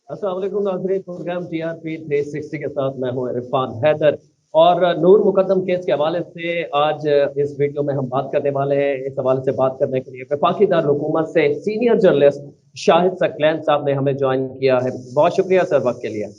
अस्सलाम वालेकुम नाज़रीन। प्रोग्राम टीआरपी 360 के साथ मैं हूं इरफान हैदर। और नूर मुकद्दम केस के हवाले से आज इस वीडियो में हम बात करने वाले हैं। इस हवाले से बात करने के लिए वफाकी दारुल हुकूमत से सीनियर जर्नलिस्ट शाहिद सकलैन साहब ने हमें ज्वाइन किया है। बहुत शुक्रिया सर वक्त के लिए।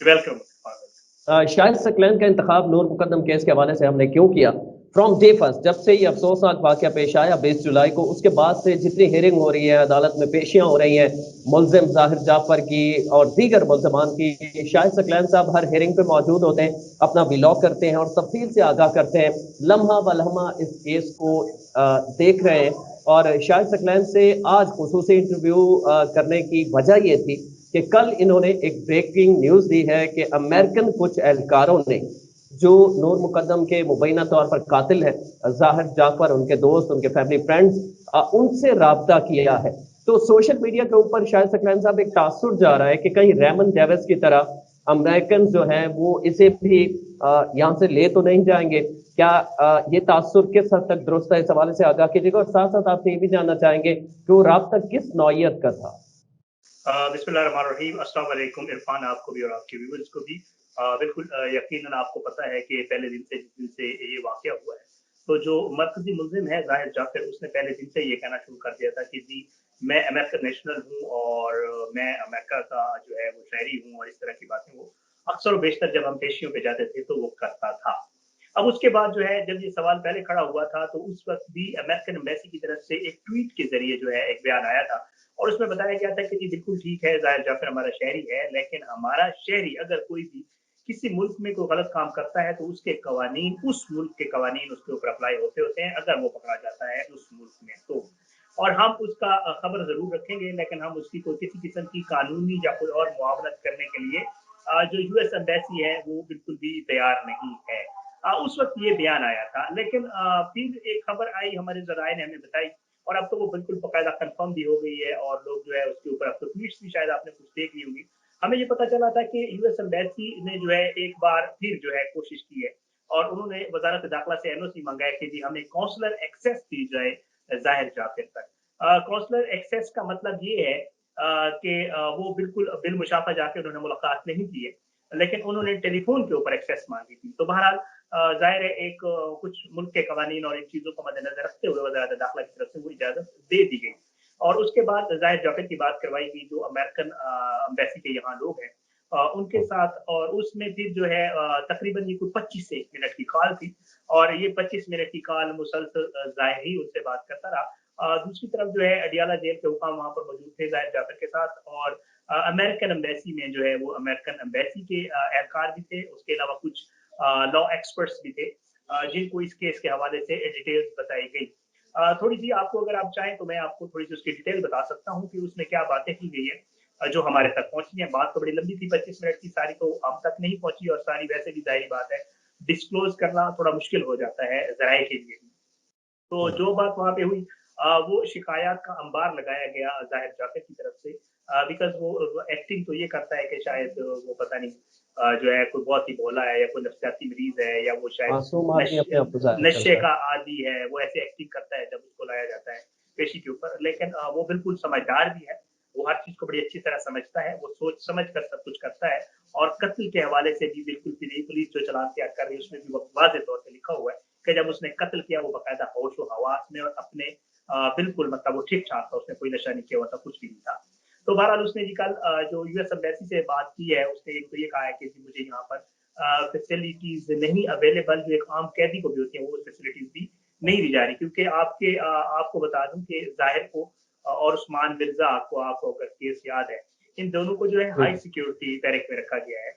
वेलकम। शाहिद सकलैन का इंतखाब नूर मुकद्दम केस के हवाले से हमने क्यों किया? फ्रॉम डे फर्स्ट, जब से ये अफसोसनाक वाक़या पेश आया 20 जुलाई को, उसके बाद से जितनी हियरिंग हो रही है, अदालत में पेशियां हो रही हैं मुलजिम ज़ाहिर जाफर की और दीगर मुलजमान की, शाहिद सकलैन साहब हर हियरिंग पे मौजूद होते हैं, अपना व्लॉग करते हैं और तफसील से आगाह करते हैं, लम्हा ब लम्हा इस केस को देख रहे हैं। और शाहिद सकलैन से आज खुसूसी इंटरव्यू करने की वजह ये थी कि कल इन्होंने एक ब्रेकिंग न्यूज दी है कि अमेरिकन कुछ एहलकारों ने जो नूर मुकद्दम के मुबैना तौर पर कातिल है ज़ाहिर जाफर, उनके दोस्त, उनके फैमिली फ्रेंड्स, उनसे राब्ता किया है। तो सोशल मीडिया के ऊपर शाहिद सकलैन साहब एक तासुर जा रहा है कि कहीं रेमन डेविस की तरह अमेरिकन जो है वो इसे भी यहाँ से ले तो नहीं जाएंगे। क्या ये तासुर किस हद तक दुरुस्त है, इस हवाले से आगाह कीजिएगा। और साथ साथ आपसे ये भी जानना चाहेंगे कि वो राब्ता किस नौयत का था। बिस्मिल्लाहिर्रहमानिर्रहीम। अस्सलाम वालेकुम इरफान, आपको भी और आपके व्यूअर्स को भी। बिल्कुल यकीनन आपको पता है कि पहले दिन से जिस दिन से ये वाक़या हुआ है, तो जो मरकज़ी मुल्ज़िम है ज़ाहिर जाफ़र, उसने पहले दिन से ये कहना शुरू कर दिया था कि जी मैं अमेरिकन नेशनल हूँ और मैं अमेरिका का जो है वो शहरी हूँ, और इस तरह की बातें वो अक्सर व बेशतर जब हम पेशियों पे जाते थे तो वो करता था। अब उसके बाद जो है जब ये सवाल पहले खड़ा हुआ था तो उस वक़्त भी अमेरिकन एम्बेसी की तरफ से एक ट्वीट के ज़रिए जो है एक बयान आया था, और उसमें बताया गया था कि जी बिल्कुल ठीक है, ज़ाहिर जाफ़र हमारा शहरी है, लेकिन हमारा शहरी अगर कोई भी किसी मुल्क में कोई गलत काम करता है तो उसके कवानीन, उस मुल्क के कवानीन उसके ऊपर अप्लाई होते हैं, अगर वो पकड़ा जाता है उस मुल्क में तो। और हम उसका खबर ज़रूर रखेंगे, लेकिन हम उसकी कोई किसी किस्म की कानूनी या कोई और मुआवनत करने के लिए जो यूएस एम्बेसी है वो बिल्कुल भी तैयार नहीं है। उस वक़्त ये बयान आया था, लेकिन फिर एक खबर आई, हमारे ज़राए ने हमें बताई, और अब तो वो बिल्कुल बाकायदा कन्फर्म भी हो गई है, और लोग जो है उसके ऊपर अब तो ट्वीट्स भी शायद आपने कुछ देख ली होंगी। हमें ये पता चला था कि यूएस एम्बेसी ने जो है एक बार फिर जो है कोशिश की है, और उन्होंने वज़ारत दाखिला से एनओसी माँगा है कि जी हमें काउंसलर एक्सेस दी जाए ज़ाहिर जाफिर तक। काउंसलर एक्सेस का मतलब ये है कि वो बिल्कुल बिलमुशाफ़ा जाके उन्होंने मुलाकात नहीं की है, लेकिन उन्होंने टेलीफ़ोन के ऊपर एक्सेस माँगी थी। तो बहरहाल ज़ाहिर है एक कुछ मुल्क के कवानीन और इन चीज़ों को मद्देनज़र रखते हुए वज़ारत दाखिला की तरफ से वो इजाज़त दे दी गई, और उसके बाद ज़ाहिर जाफिर की बात करवाई गई जो अमेरिकन एम्बेसी के यहाँ लोग हैं उनके साथ, और उसमें फिर जो है तकरीबन ये कोई 25 से 1 मिनट की कॉल थी, और ये 25 मिनट की कॉल मुसलसल ज़ाहिर ही उनसे बात करता रहा। दूसरी तरफ जो है अडियाला जेल के हुकाम वहाँ पर मौजूद थे ज़ाहिर जाफिर के साथ, और अमेरिकन एम्बेसी में जो है वो अमेरिकन एम्बेसी के एहलकार भी थे, उसके अलावा कुछ लॉ एक्सपर्ट्स भी थे जिनको इस केस के हवाले से डिटेल्स बताई गई। थोड़ी सी आपको अगर आप चाहें तो मैं आपको थोड़ी सी उसकी डिटेल बता सकता हूँ कि उसमें क्या बातें की गई है जो हमारे तक पहुंची है। बात तो बड़ी लंबी थी, 25 मिनट की, सारी तो हम तक नहीं पहुंची, और सारी वैसे भी जाहिर बात है डिस्क्लोज करना थोड़ा मुश्किल हो जाता है जराये के लिए। तो जो बात वहाँ पे हुई वो शिकायत का अंबार लगाया गया ज़ाहिर जाफ़र की तरफ से, बिकॉज़ वो एक्टिंग तो ये करता है कि शायद वो पता नहीं जो है कोई बहुत ही भोला है, या कोई नफ्सियाती मरीज़ है, या वो शायद मासूम आदमी अपने आप को जाहिर नशे करता है। का आदी है, वो ऐसे एक्टिंग करता है जब उसको लाया जाता है पेशी के ऊपर। लेकिन वो बिल्कुल समझदार भी है, वो हर चीज़ को बड़ी अच्छी तरह समझता है, वो सोच समझ कर सब कुछ करता है, और कत्ल के हवाले से भी बिल्कुल पुलिस जो चालान तैयार कर रही है उसमें भी वाज़ेह तौर पे लिखा हुआ है कि जब उसने कत्ल किया वो बाकायदा होश-ओ-हवास में और अपने बिल्कुल मतलब वो ठीक-ठाक था, उसने कोई नशा नहीं किया हुआ था, कुछ भी नहीं था। तो बहरहाल उसने जी कल जो यूएस एम्बेसी से बात की है, उसने एक तो ये कहा है कि जी मुझे यहाँ पर फैसिलिटीज़ नहीं अवेलेबल, जो एक आम कैदी को भी होती है वो फैसिलिटीज़ भी नहीं दी जा रही, क्योंकि आपको बता दूँ कि ज़ाहिर को और उस्मान मिर्ज़ा को, आपको अगर केस याद है, इन दोनों को जो है हाई सिक्योरिटी बैरक में रखा गया है,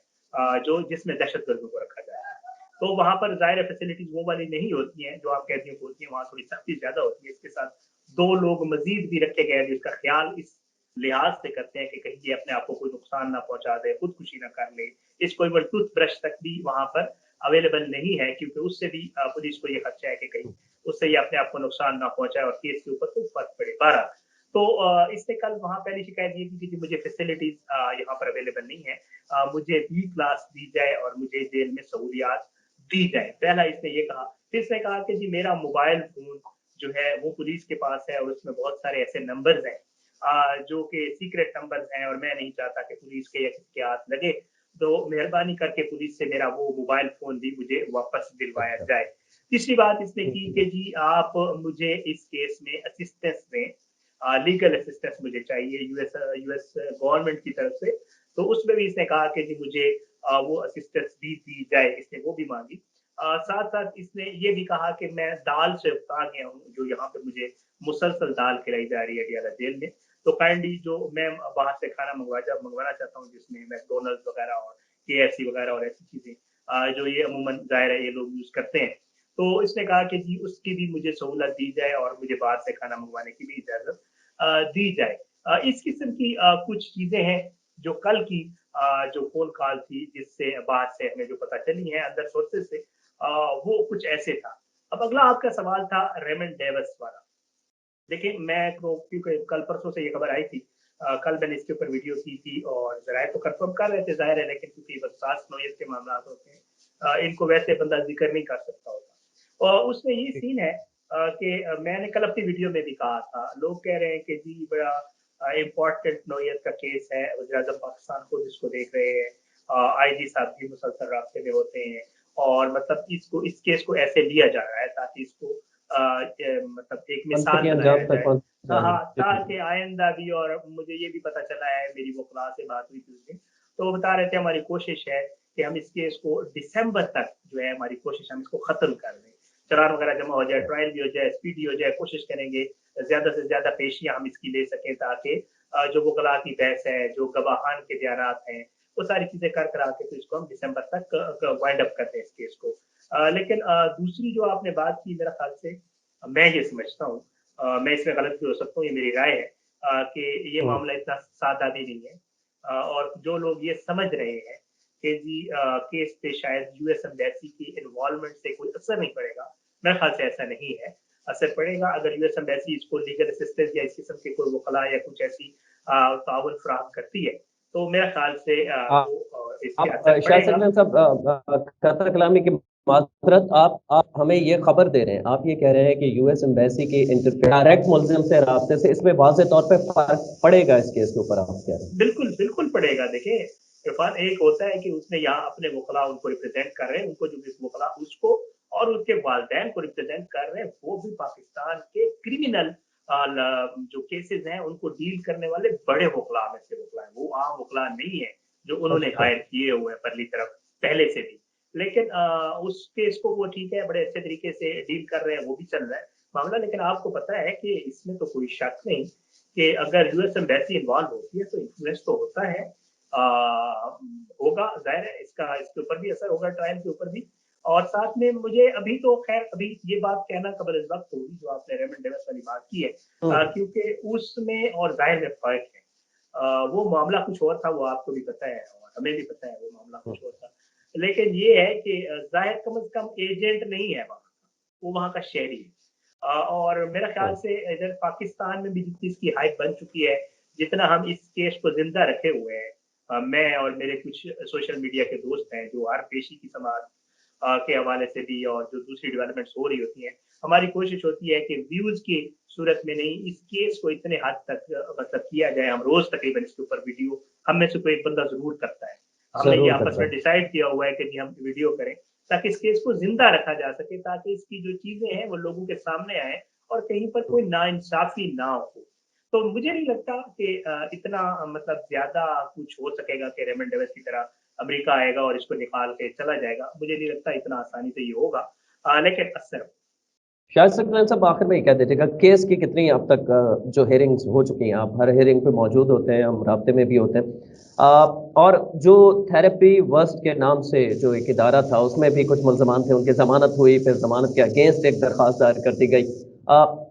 जो जिसमें दहशतगर्दों को रखा गया है। तो वहाँ पर ज़ाहिर है फैसिलिटीज़ वो वाली नहीं होती हैं जो आप कैदियों को होती हैं, वहाँ थोड़ी सख्ती ज़्यादा होती है। इसके साथ 2 लोग मज़ीद भी रखे गए हैं जिसका ख़्याल इस लिहाज़ से करते हैं कि कहीं ये अपने आप को कोई नुकसान ना पहुँचा दे, खुदकुशी ना कर ले। इसको इवन टूथब्रश तक भी वहाँ पर अवेलेबल नहीं है, क्योंकि उससे भी पुलिस को ये खदशा है कि कहीं उससे ये अपने आप को नुकसान ना पहुँचाए और केस के ऊपर कोई फ़र्क पड़े। बहरहाल तो इसने कल वहाँ पहली शिकायत ये की कि मुझे फैसिलिटीज़ यहाँ पर अवेलेबल नहीं है। मुझे बी क्लास दी जाए और मुझे जेल में सहूलियात दी जाए। पहला इसने ये कहा। फिर इसने कहा कि जी मेरा मोबाइल फ़ोन जो है वो पुलिस के पास है, और उसमें बहुत सारे ऐसे नंबर्स हैं जो कि सीक्रेट नंबर हैं और मैं नहीं चाहता कि पुलिस के या किसके हाथ लगे, तो मेहरबानी करके पुलिस से मेरा वो मोबाइल फ़ोन भी मुझे वापस दिलवाया अच्छा। जाए। तीसरी बात इसने की हम्म। कि जी आप मुझे इस केस में असिस्टेंस दें, लीगल असिस्टेंस मुझे चाहिए यूएस गवर्नमेंट की तरफ से। तो उसमें भी इसने कहा कि जी मुझे वो असिस्टेंस भी दी जाए, इसने वो भी माँगी। साथ-साथ इसने ये भी कहा कि मैं दाल से उकता गया हूँ, जो यहाँ पे मुझे मुसलसल दाल खिलाई जा रही है अडियाला जेल में। तो काइंडली जो मैं बाहर से खाना मँगवाना चाहता हूँ, जिसमें मैकडॉनल्ड्स वगैरह और केएफसी वगैरह और ऐसी चीज़ें जो ये अमूमन ज़ाहिर है ये लोग यूज़ करते हैं। तो इसने कहा कि जी उसकी भी मुझे सहूलत दी जाए और मुझे बाहर से खाना मँगवाने की भी इजाज़त दी जाए। इस किस्म की कुछ चीज़ें हैं जो कल की जो फ़ोन कॉल थी जिससे बाहर से हमें जो पता चली है अंदर सोर्सेज़ से, वो कुछ ऐसे था। अब अगला आपका सवाल था रेमंड डेविस वाला। देखिए, मैं को क्योंकि कल परसों से ये खबर आई थी, कल मैंने इसके ऊपर वीडियो की थी और ज़राए तो कन्फर्म कर रहे थे ज़ाहिर है, लेकिन क्योंकि बदसास नौयत के मामलात होते हैं, इनको वैसे बंदा ज़िक्र नहीं कर सकता होता। और उसमें ये सीन है कि मैंने कल अपनी वीडियो में भी कहा था, लोग कह रहे हैं कि जी बड़ा इम्पोर्टेंट नौयत का केस है, वज़ीर-ए-आज़म पाकिस्तान खुद इसको देख रहे हैं, आईजी साहब भी मुसलसल राब्ते में होते हैं और मतलब इस केस को ऐसे लिया जा रहा है ताकि इसको मतलब एक मिसाल मंतकी बनाया अंजाम तक जाए। पहुंच हाँ, जाए। हाँ, जी, ताकि आइंदा भी, और मुझे ये भी पता चला है, मेरी वकील से बात हुई थी उस दिन, तो वो बता रहे थे हमारी कोशिश है कि हम इस केस को दिसंबर तक जो है हमारी कोशिश हम इसको खत्म कर दें। चालान वगैरह जमा हो जाए, ट्रायल भी हो जाए, स्पीडी हो जाए, कोशिश करेंगे ज़्यादा से ज़्यादा पेशियाँ हम इसकी ले सकें ताकि जो वकील की बहस है, जो गवाहान के बयानात हैं, वो सारी चीज़ें कर करा के तो इसको हम दिसंबर तक वाइंड अप कर दें इस केस को। लेकिन दूसरी जो आपने बात की मेरा ख़्याल से मैं ये समझता हूँ, मैं इसमें गलत भी हो सकता हूँ, ये मेरी राय है, कि ये हम्म। मामला इतना सादा भी नहीं है। और जो लोग ये समझ रहे हैं कि जी केस पे शायद यूएस एम्बेसी की इन्वॉल्वमेंट से कोई असर नहीं पड़ेगा, मेरे ख्याल से ऐसा नहीं है। असर पड़ेगा अगर यूएस एम्बेसी इसको लीगल असिस्टेंस या इस किस्म के कोई वकला या कुछ ऐसी ताउन फराहम करती है, तो मेरे ख्याल से वो इस पे आप असर शाह पड़ेगा। सकलैन साहब, कतर कलामी की माजरत, आप हमें ये खबर दे रहे हैं, आप ये कह रहे हैं कि यूएस एम्बेसी की डायरेक्ट मुल्जिम से राब्ते से इसमें वाज़ेह तौर पे फर्क पड़ेगा इस केस के ऊपर, आप कह रहे हैं? बिल्कुल, बिल्कुल पड़ेगा। देखिए, इरफ़ान, एक होता है कि उसने यहाँ अपने वकला उनको रिप्रेज़ेंट कर रहे हैं, उनको जो भी वकला उसको और उसके वालिदैन को रिप्रेज़ेंट कर रहे हैं, वो भी पाकिस्तान के क्रिमिनल जो केसेज़ हैं, उनको डील करने वाले बड़े वकला में से वकला हैं। वो आम वकला नहीं है, जो उन्होंने अच्छा। हायर किए हुए हैं परली तरफ, पहले से भी। लेकिन उस केस को वो ठीक है, बड़े अच्छे तरीके से डील कर रहे हैं, वो भी चल रहा है मामला। लेकिन आपको पता है कि इसमें तो कोई शक नहीं कि अगर यूएस एम्बेसी इन्वॉल्व होती है तो इन्फ्लुएंस तो होता है, होगा, ज़ाहिर है इसका इसके ऊपर भी असर होगा, ट्रायल के ऊपर भी। और साथ में मुझे अभी तो खैर अभी ये बात कहना कबल इस वक्त होगी जो आपने रेमंड डेविस वाली बात की है, हम्म। क्योंकि उसमें और ज़ाहिर में फ़र्क है। वो मामला कुछ और था, वो आपको भी पता है और हमें भी पता है वो मामला हम्म। कुछ और था। लेकिन ये है कि ज़ाहिर कम से कम एजेंट नहीं है वहाँ का, वो वहाँ का शहरी है। और मेरा ख्याल हम्म। से इधर पाकिस्तान में भी जितनी इसकी हाइप बन चुकी है, जितना हम इस केस को ज़िंदा रखे हुए हैं, मैं और मेरे कुछ सोशल मीडिया के दोस्त हैं जो हर पेशी की समाअत के हवाले से भी और जो दूसरी डेवलपमेंट्स हो रही होती हैं, हमारी कोशिश होती है कि व्यूज़ की सूरत में नहीं, इस केस को इतने हद तक मतलब किया जाए। हम रोज़ तकरीबन इसके ऊपर वीडियो, हम में से कोई एक बंदा ज़रूर करता है। हमने ये जरूर आपस करता में है। डिसाइड किया हुआ है कि जी हम वीडियो करें, ताकि इस केस को ज़िंदा रखा जा सके, ताकि इसकी जो चीज़ें हैं वो लोगों के सामने आएँ और कहीं पर कोई नाइंसाफ़ी ना हो। तो मुझे नहीं लगता कि इतना मतलब ज़्यादा कुछ हो सकेगा कि रेमंड डेविस की तरह अमेरिका आएगा और इसको निकाल के चला जाएगा। मुझे नहीं लगता इतना आसानी से ये होगा, लेकिन असर शायद सकलैन साहब, आखिर में ये कह दीजिएगा, केस की कितनी अब तक जो हेयरिंग्स हो चुकी हैं, आप हर हेयरिंग पे मौजूद होते हैं, हम राब्ते में भी होते हैं, और जो थेरेपी वर्स्ट के नाम से जो एक इदारा था, उसमें भी कुछ मुल्ज़मान थे, उनकी ज़मानत हुई, फिर ज़मानत के अगेंस्ट एक दरख्वास्त दायर कर दी गई।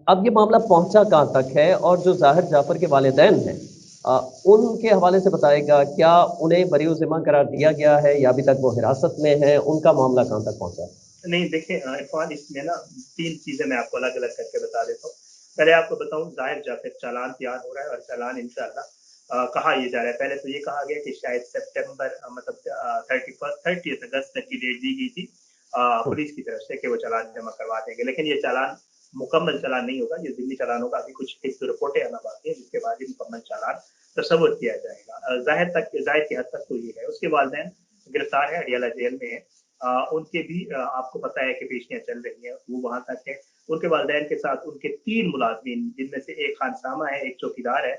अब ये मामला पहुंचा कहाँ तक है, और जो ज़ाहिर जाफ़र के वालिदैन हैं, अ, उनके हवाले से बताएगा, क्या उन्हें बरी ज़िम्मा करार दिया गया है या अभी तक वो हिरासत में है, उनका मामला कहाँ तक पहुंचा है? नहीं। देखें इरफ़ान, इसमें ना 3 चीज़ें मैं आपको अलग-अलग करके बता देता हूँ। पहले आपको बताऊँ, ज़ाहिर जाफ़र चालान तैयार हो रहा है और चालान इंशाअल्लाह कहा ये जा रहा है। पहले तो ये कहा गया कि शायद सितंबर मतलब 30 अगस्त तक की डेट दी गई थी हम्म। पुलिस की तरफ से कि वो चालान जमा करवा देंगे। लेकिन ये चालान मुकम्मल चालान नहीं होगा, ये ज़िमनी चालान होगा। अभी कुछ एक दो रिपोर्टें आना बाकी हैं, जिसके बाद ही मुकम्मल चालान तस्वुर किया जाएगा। ज़ाहिर की हद तक तो ये है। उसके वालिदैन गिरफ्तार है, अडियाला जेल में है। उनके भी आपको पता है कि पेशियाँ चल रही हैं, वो वहाँ तक है। उनके वालिदैन के साथ उनके 3 मुलाज़मीन, जिनमें से एक खानसामा है, एक चौकीदार है,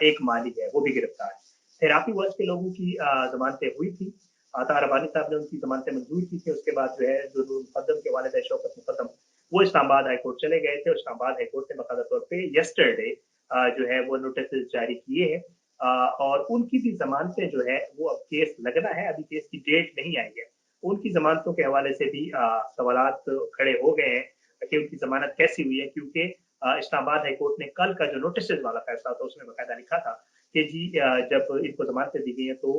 एक माली है, वो भी गिरफ्तार है। थेरापी वर्ष के लोगों की ज़मानतें हुई थी। अता रबानी साहब ने उनकी ज़मानतें मंजूर की थी। उसके बाद जो है, जो नूर मुक़द्दम के वालिद है शौकत मुक़द्दम, वो इस्लामाबाद हाई कोर्ट चले गए थे और इस्लामाबाद हाई कोर्ट ने बाकायदा तौर पे यस्टरडे जो है वो नोटिस जारी किए हैं। और उनकी भी ज़मानतें जो है वो अब केस लगना है, अभी केस की डेट नहीं आई है। उनकी ज़मानतों के हवाले से भी सवालात खड़े हो गए हैं कि उनकी ज़मानत कैसी हुई है, क्योंकि इस्लामाबाद हाई कोर्ट ने कल का जो नोटिसेज़ वाला फैसला था उसमें बाकायदा लिखा था कि जी जब इनको ज़मानतें दी गई हैं तो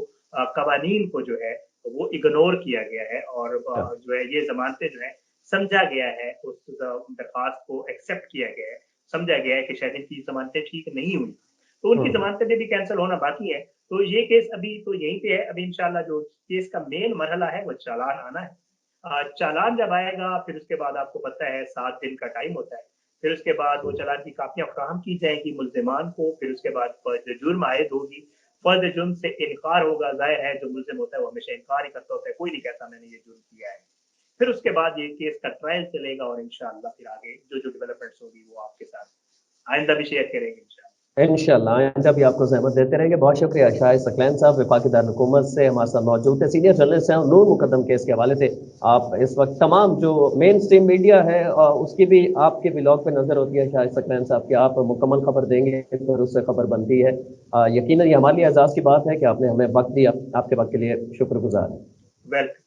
कवानीन को जो है वो इग्नोर किया गया है और जो है ये ज़मानतें जो है समझा गया है, उस दरख्वास्त को एक्सेप्ट किया गया है, समझा गया है कि शायद इनकी ज़मानतें ठीक नहीं हुई, तो उनकी ज़मानतें भी कैंसल होना बाकी है। तो ये केस अभी तो यहीं पे है। अभी इंशाल्लाह जो केस का मेन मरहला है वो चालान आना है। चालान जब आएगा फिर उसके बाद आपको पता है 7 दिन का टाइम होता है। फिर उसके बाद वो चालान की कापियाँ फ़राहम की जाएँगी मुल्ज़िमान को। फिर उसके बाद फ़र्ज़ जुर्म आयद होगी। फ़र्ज़ जुर्म से इनकार होगा। ज़ाहिर है जो मुल्ज़िम होता है वो हमेशा इनकार ही करता होता है। कोई नहीं कहता मैंने ये जुर्म किया है। फिर उसके बाद ये केस का ट्रायल चलेगा और इंशाअल्लाह फिर आगे जो डेवलपमेंट्स होगी वो आपके साथ आइंदा भी शेयर करेंगे इंशाअल्लाह। इंशाअल्लाह आइंदा भी आपको ज़हमत देते रहेंगे। बहुत शुक्रिया शाहिद सकलैन साहब, वफाकी दारुल-हुकूमत से हमारे साथ मौजूद थे। सीनियर जर्नलिस्ट हैं नूर मुक़द्दम केस के हवाले से। आप इस वक्त तमाम जो मेन स्ट्रीम मीडिया है उसकी भी आपके ब्लॉग पे नज़र होती है शाहिद सकलैन साहब की, आप मुकम्मल खबर देंगे फिर उससे खबर बनती है। यकीनन ये हमारे लिए एजाज़ की बात है कि आपने हमें वक्त दिया। आपके वक्त के लिए शुक्रगुज़ार। वेलकम।